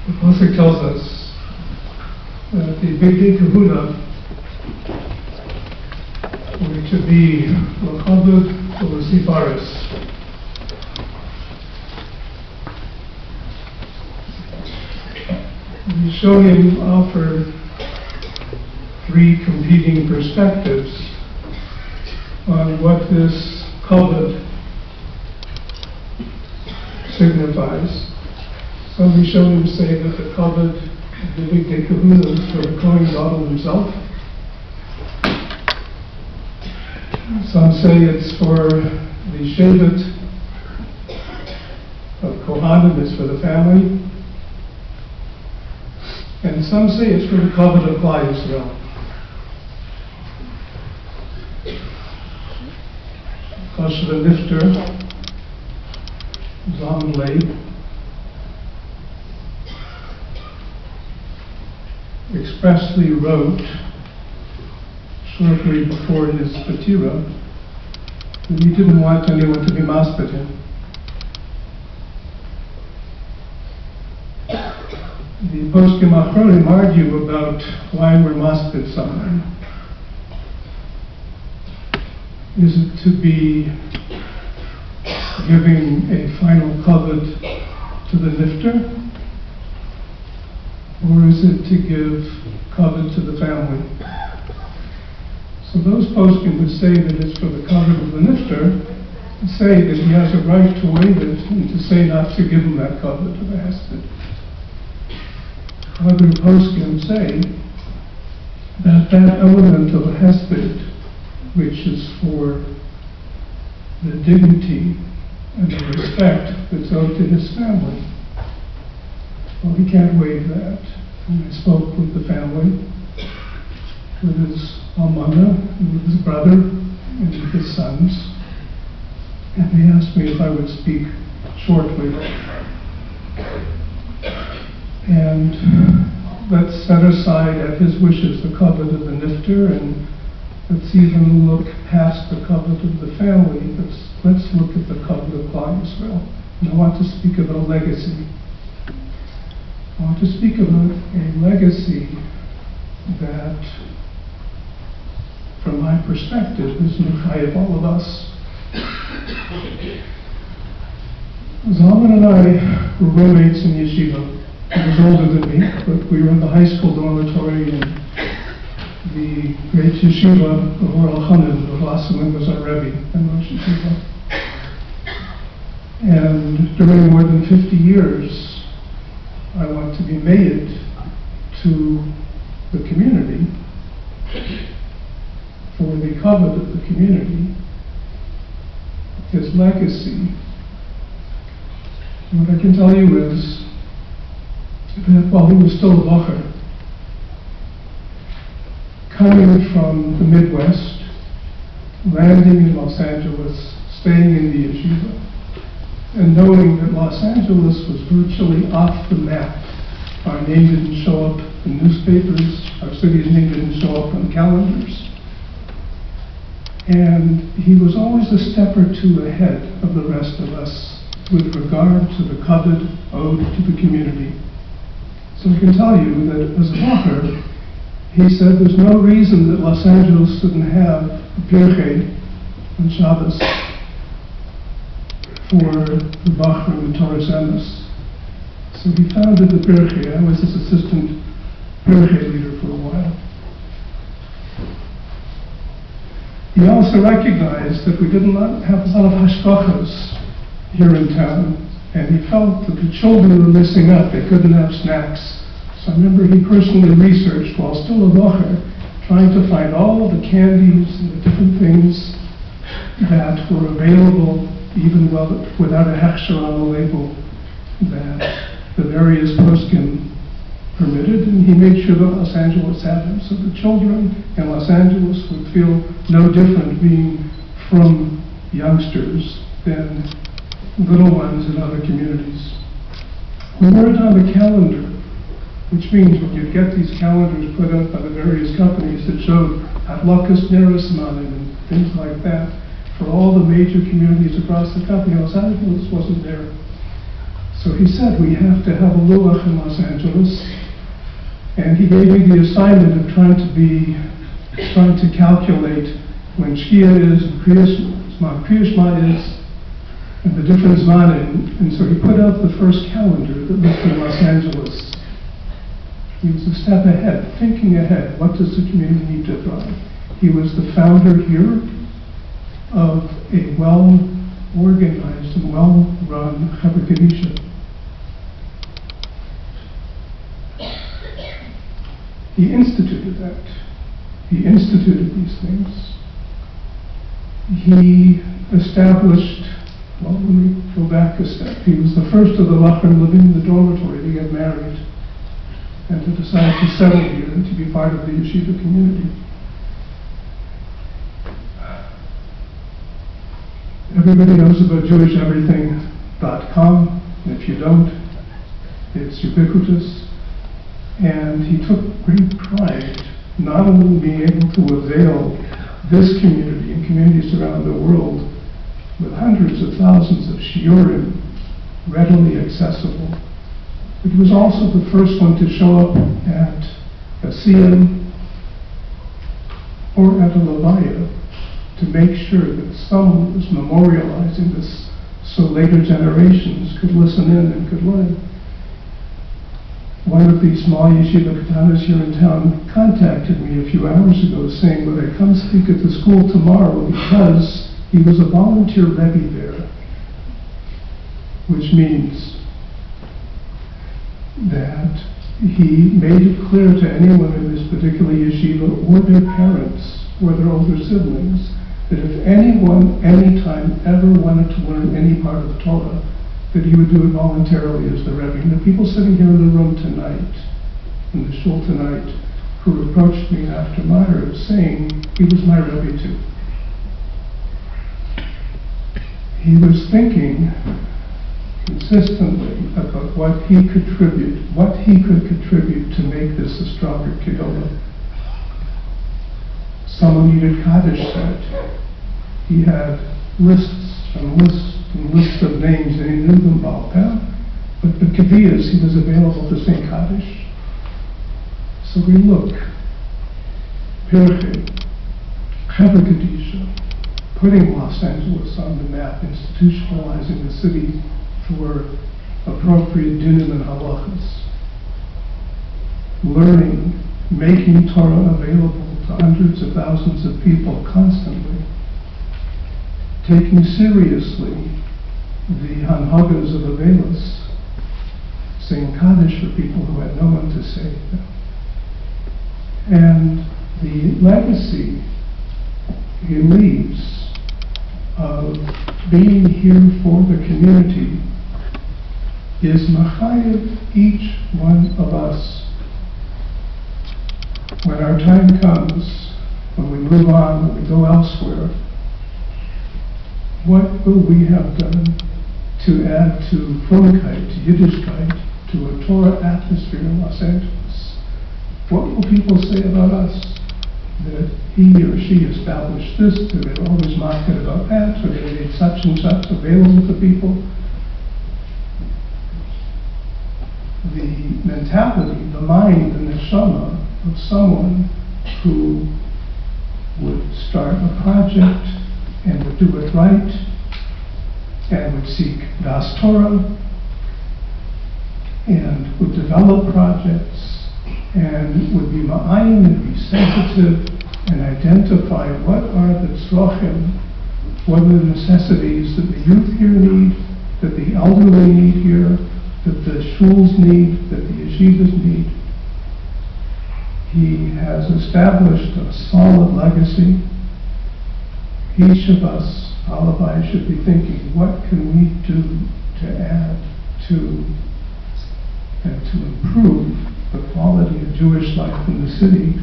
The Pasuk tells us that the Bigdei Kahuna were to be L'chabed U'L'Sifaris. The Shonim offer three competing perspectives on what this kavod signifies. Some Rishonim say that the kavod of the Bigdei Kahuna is for the Kohen Gadol himself. Some say it's for the Shevet of Kohanim, it's for the family. And some say it's for the kavod of Klal Yisrael. Chashav Nifter, Zalman Manela, expressly wrote shortly before his Patira that he didn't want anyone to be maspid him. The poskim achronim argue about why we're maspid someone. Is it to be giving a final kavod to the nifter, or is it to give kavod to the family? So those poskim would say that it's for the kavod of the nifter, to say that he has a right to waive it, and to say not to give him that kavod to the hesped. Other poskim say that that element of a hesped, which is for the dignity and the respect that's owed to his family, well, he can't waive that. And I spoke with the family, with his almana, and with his brother, and with his sons, and they asked me if I would speak shortly. And let's set aside at his wishes the kavod of the nifter, and let's even look past the kavod of the family. Let's look at the kavod of Klal Yisrael. And I want to speak about a legacy. I want to speak about a legacy that, from my perspective, is mechayev all of us. Zalman and I were roommates in yeshiva. He was older than me, but we were in the high school dormitory in the great yeshiva of Or Elchanan. The Wasserman was our Rebbe in Rosh Yeshiva. And during more than 50 years, I want to be made to the community, for the kavod of the community, his legacy. And what I can tell you is that while he was still a bacher, coming from the Midwest, landing in Los Angeles, staying in the yeshiva, and knowing that Los Angeles was virtually off the map. Our name didn't show up in newspapers, our city's name didn't show up on calendars. And he was always a step or two ahead of the rest of us with regard to the kavod owed to the community. So I can tell you that as a bacher, he said there's no reason that Los Angeles didn't have a pirchei on Shabbos for the bacher and the Torah Emes. So he founded the pirchei. I was his assistant pirchei leader for a while. He also recognized that we did not have a lot of hashgachas here in town, and he felt that the children were missing out. They couldn't have snacks. So I remember he personally researched, while still a bacher, trying to find all the candies and the different things that were available, even without a hechsher on the label, that the various poskim permitted, and he made sure that Los Angeles had them. So the children in Los Angeles would feel no different being from youngsters than little ones in other communities. We weren't on the calendar, which means when you get these calendars put up by the various companies that showed Adlakas Nerismanim and things like that, for all the major communities across the country, Los Angeles wasn't there. So he said, we have to have a luach in Los Angeles. And he gave me the assignment of trying to calculate when Shkia is, and Kriyashma is, and the different Zmanim. And so he put out the first calendar that looked in Los Angeles. He was a step ahead, thinking ahead. What does the community need to thrive? He was the founder here of a well-organized and well-run Chevra Kadisha. He instituted that. He instituted these things. He established, well, let me go back a step. He was the first of the Lachrim living in the dormitory to get married and to decide to settle here and to be part of the yeshiva community. Everybody knows about JewishEverything.com. If you don't, it's ubiquitous. And he took great pride not only in being able to avail this community and communities around the world with hundreds of thousands of shiurim readily accessible, but he was also the first one to show up at a Siyam or at a Levaya to make sure that someone was memorializing this so later generations could listen in and could learn. One of these small yeshiva katanas here in town contacted me a few hours ago saying, would I come speak at the school tomorrow, because he was a volunteer Rebbe there, which means that he made it clear to anyone in this particular yeshiva or their parents or their older siblings that if anyone, anytime, ever wanted to learn any part of the Torah, that he would do it voluntarily as the Rebbe. And the people sitting here in the room tonight, in the shul tonight, who approached me after Meyer saying he was my Rebbe too. He was thinking consistently about what he could contribute to make this a stronger Kedolah. Someone needed Kaddish said. He had lists and lists and lists of names, and he knew them all. But the Kaviyas, he was available to sing Kaddish. So we look, Pirche, Chevra Kadisha, putting Los Angeles on the map, institutionalizing the city for appropriate dinim and halachas, learning, making Torah available to hundreds of thousands of people constantly, taking seriously the hanhagas of Avelis, saying Kaddish for people who had no one to say them. And the legacy he leaves of being here for the community is machayev each one of us. When our time comes, when we move on, when we go elsewhere, what will we have done to add to Frömmigkeit, to Yiddishkeit, to a Torah atmosphere in Los Angeles? What will people say about us? That he or she established this, that they were always market about that, or they made such and such available to people. The mentality, the mind, the neshama of someone who would start a project and would do it right, and would seek Das Torah, and would develop projects, and would be ma'ayin and be sensitive, and identify what are the tzrochim, what are the necessities that the youth here need, that the elderly need here, that the shuls need, that the yeshivas need. He has established a solid legacy. Each of us, Alavai, should be thinking, what can we do to add to and to improve the quality of Jewish life in the city?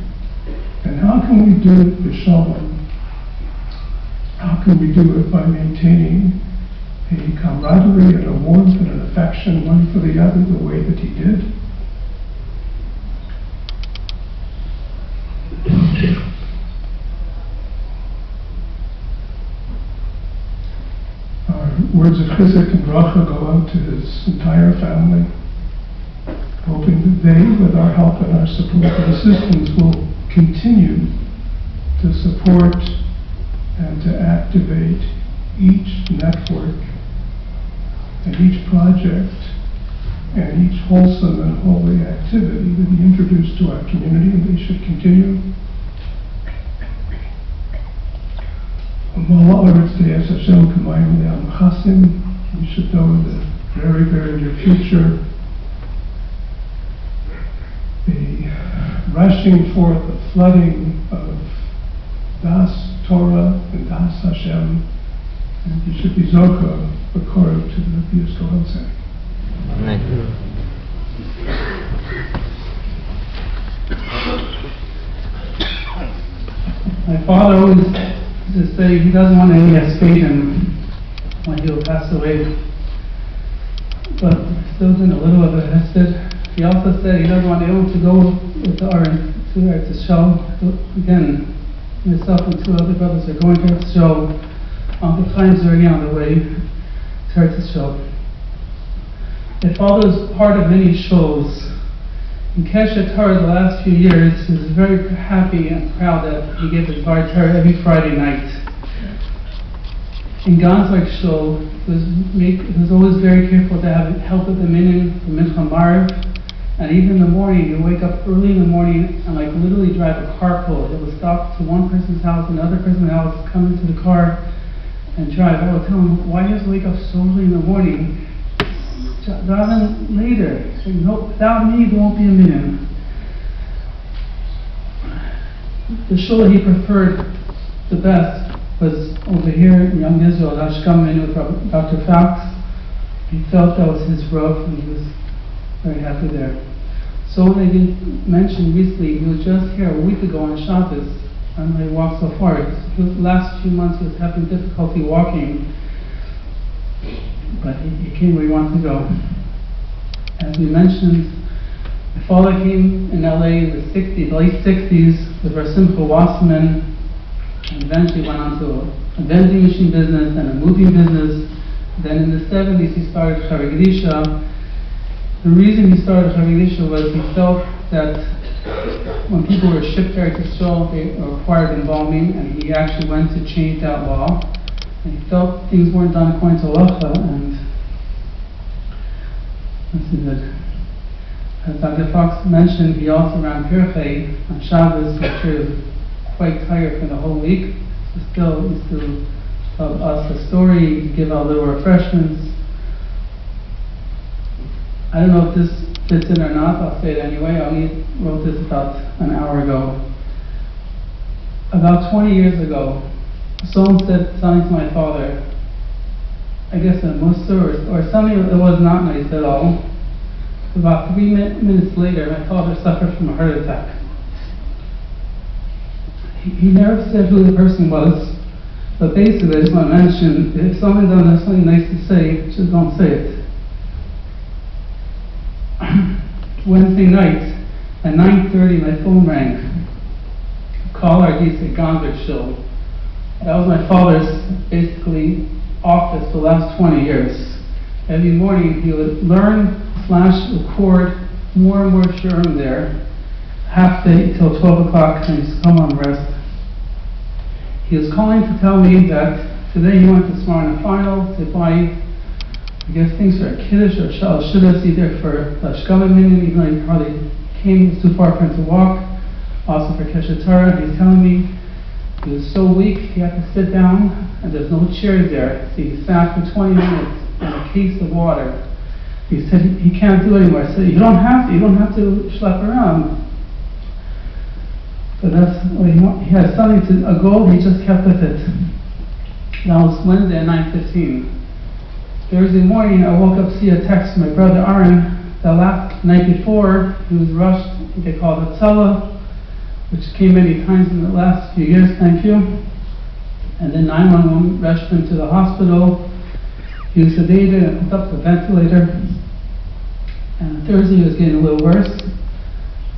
And how can we do it b'shalom? How can we do it by maintaining a camaraderie and a warmth and an affection one for the other the way that he did? Our words of chizik and bracha go out to his entire family, hoping that they, with our help and our support and assistance, will continue to support and to activate each network and each project and each wholesome and holy activity that he introduced to our community, and they should continue. We should know in the very, very near future the rushing forth, the flooding of Das Torah and Das Hashem, and you should be Zoka, according to the Pius Kohosek. Amen. My father always used to say he doesn't want any escapism when he'll pass away, but still doing a little of a hesed. He also said he doesn't want anyone to go with the Aron to Eretz Yisrael. Again, myself and two other brothers are going to Eretz Yisrael. Uncle Chaim's already on the way to Eretz Yisrael. My father was part of many shows. In Keshet Torah the last few years, he was very happy and proud that he gave his Bar Torah every Friday night. In Ganzlik show, he was always very careful to have help with the minyan, the Mincha Marv, and even in the morning, he'd wake up early in the morning and literally drive a carpool. He would stop to one person's house, another person's house, come into the car and drive. I would tell him, why do you have to wake up so early in the morning? Rather than later. So, no, without me, there won't be a minyan. The show he preferred the best was over here in Young Israel, Ashkam Menu with Dr. Fox. He felt that was his roof, and he was very happy there. So when I did mention recently, he was just here a week ago on Shabbos, and he walked so far. The last few months he was having difficulty walking, but he came where he wanted to go. As we mentioned, my father came in LA in the late 60s with Simcha Wasserman, and eventually went on to a vending machine business and a moving business. Then in the 70s he started Charegadisha. The reason he started Charegadisha was he felt that when people were shipped there to Israel, they required embalming, and he actually went to change that law. And he felt things weren't done according to halacha, and this is it. As Dr. Fox mentioned, he also ran Pirchei on Shabbos, which was quite tired for the whole week. So still, he used to tell us a story, give out little refreshments. I don't know if this fits in or not, I'll say it anyway. I wrote this about an hour ago. About 20 years ago, someone said something to my father, I guess a mussar or something that was not nice at all. About 3 minutes later, my father suffered from a heart attack. He never said who the person was, but basically I just want to mention, if someone doesn't have something nice to say, just don't say it. Wednesday night, at 9:30, my phone rang. Caller ID said Gondar show. That was my father's, basically, office for the last 20 years. Every morning he would learn/record more and more shiurim there, half day till 12 o'clock, and he used to come on rest. He was calling to tell me that today he went to Smyrna Final to buy, I guess, things for a kiddush or shidduch, either for the Ashkama minyan, even though he probably came, it was too far for him to walk, also for Keshet Torah. He's telling me he was so weak he had to sit down, and there's no chairs there, so he sat for 20 minutes in a case of water. He said he can't do it anymore. I said, you don't have to schlep around. But that's what he had something to a goal, he just kept with it. That was Wednesday at 9:15. Thursday morning I woke up to see a text from my brother Aaron. The last night before he was rushed, they called it Tzala, which came many times in the last few years, thank you. And then 911 rushed him to the hospital. He was sedated and hooked up to the ventilator. And Thursday he was getting a little worse.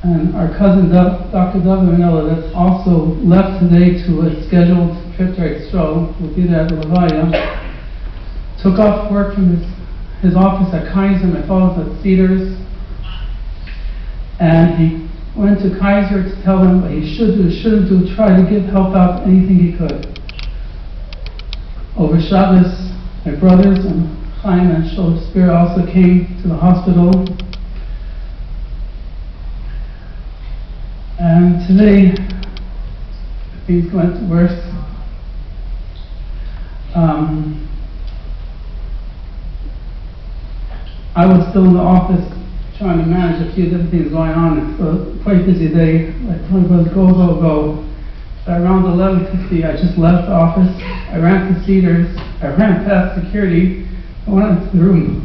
And our cousin Dr. Zalman Manela, that's also left today to a scheduled trip to Israel, will be there at the Levaya, took off work from his office at Kaiser. My father was at Cedars. And he went to Kaiser to tell them what he should do, shouldn't do, try to help out anything he could. Over Shabbos, my brothers and Chaim and Shakespeare also came to the hospital. And today, things went worse. I was still in the office trying to manage a few different things going on. It's a quite busy day. I told my brother, go. But around 11:50, I just left the office. I ran to Cedars. I ran past security. I went into the room.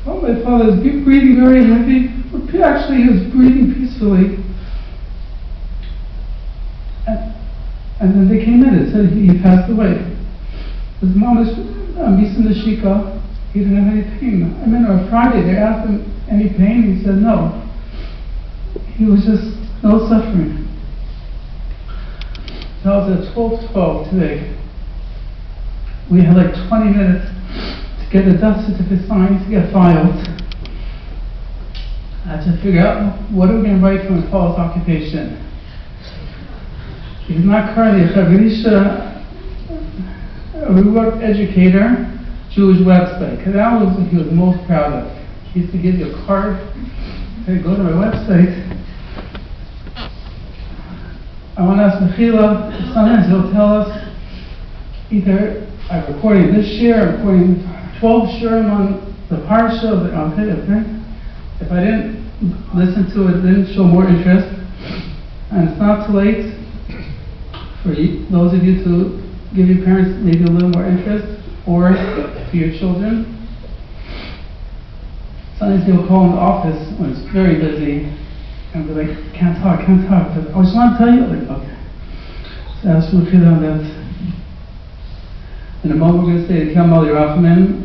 Oh, my father was breathing very heavy. Actually, he was breathing peacefully. And then they came in and said he passed away. His mom was Misa Nashika. He didn't have any pain. I mean, on Friday, they asked him any pain. He said no. He was just no suffering. That was at 12:12 today. We had like 20 minutes to get the death certificate signed, to get filed. I had to figure out what are we going to write from his father's occupation. He's not currently a Chavirisha, a reward educator, Jewish website, because that was what he was most proud of. He used to give you a card, say, go to my website. I want to ask Mechila, sometimes he'll tell us, either I'm recording this year, I'm recording 12 shurim on the parsha, okay. If I didn't listen to it, didn't show more interest, and it's not too late for those of you to give your parents maybe a little more interest, or to your children. Sometimes they'll call in the office when it's very busy, and be like, can't talk, but I just want to tell you, like, okay. So ask for Mechila on that. In a moment we're going to say the Kamal Yerachman.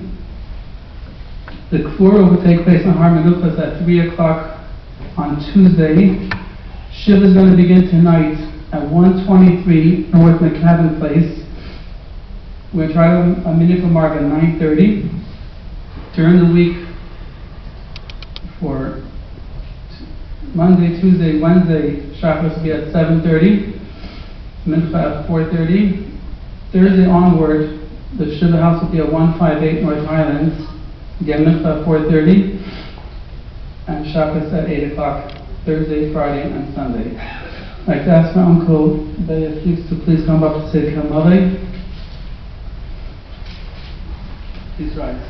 The Kvura will take place on Har Menuchos at 3 o'clock on Tuesday. Shiva is going to begin tonight at 123 North McCabin Place. We're going to try a minute for Mark at 9:30. During the week, for Monday, Tuesday, Wednesday, Shabbos will be at 7:30. Mincha at 4:30. Thursday onward, the Shiva house will be at 158 North Highlands. Again, Mincha at 4:30. And Shabbos at 8 o'clock, Thursday, Friday, and Sunday. I'd like to ask my uncle, Beya Fuchs, to please come up to say Kamale. Please rise.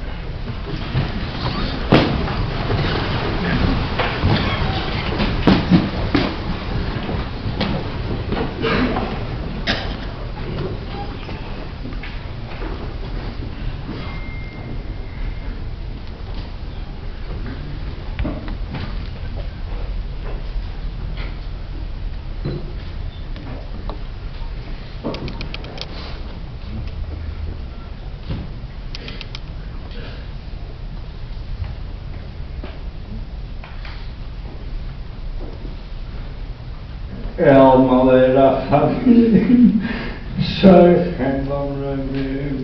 El Malay Rachamim Shoichem Lomravim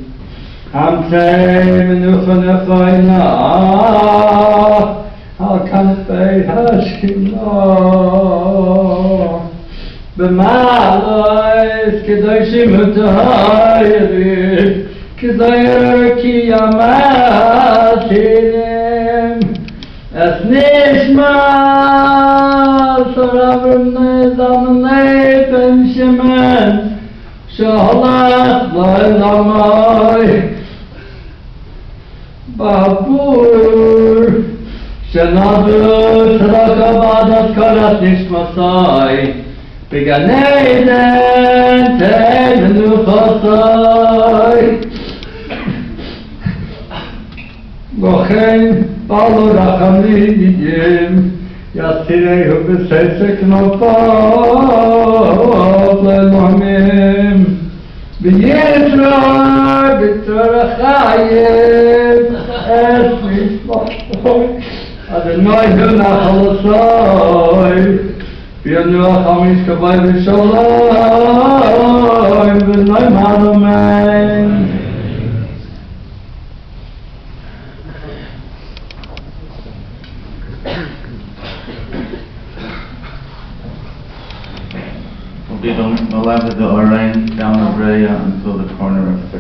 Hamtei Menucha Nefayna Al Kanfei Hashkina B'malais Kedoshim Utahayri Kedoyer Ki Yamatinim Es Nishma Rabbi Zalman Ben Shemen Shalach L'Elamai Babur Shenadu Shalakavad Askarat Nishmasai Began Eden Te'enu Chasai Gochen Balu Rachamim Yasirehu b'seisek nofav le'lomim V'yisra b'tzorach chayim Es mishpachto Adonai hu nachal asai Bienu Achamish Kabay B'Shalom V'Noimad Amen. We'll be allowed to do our rain down the Raya until the corner of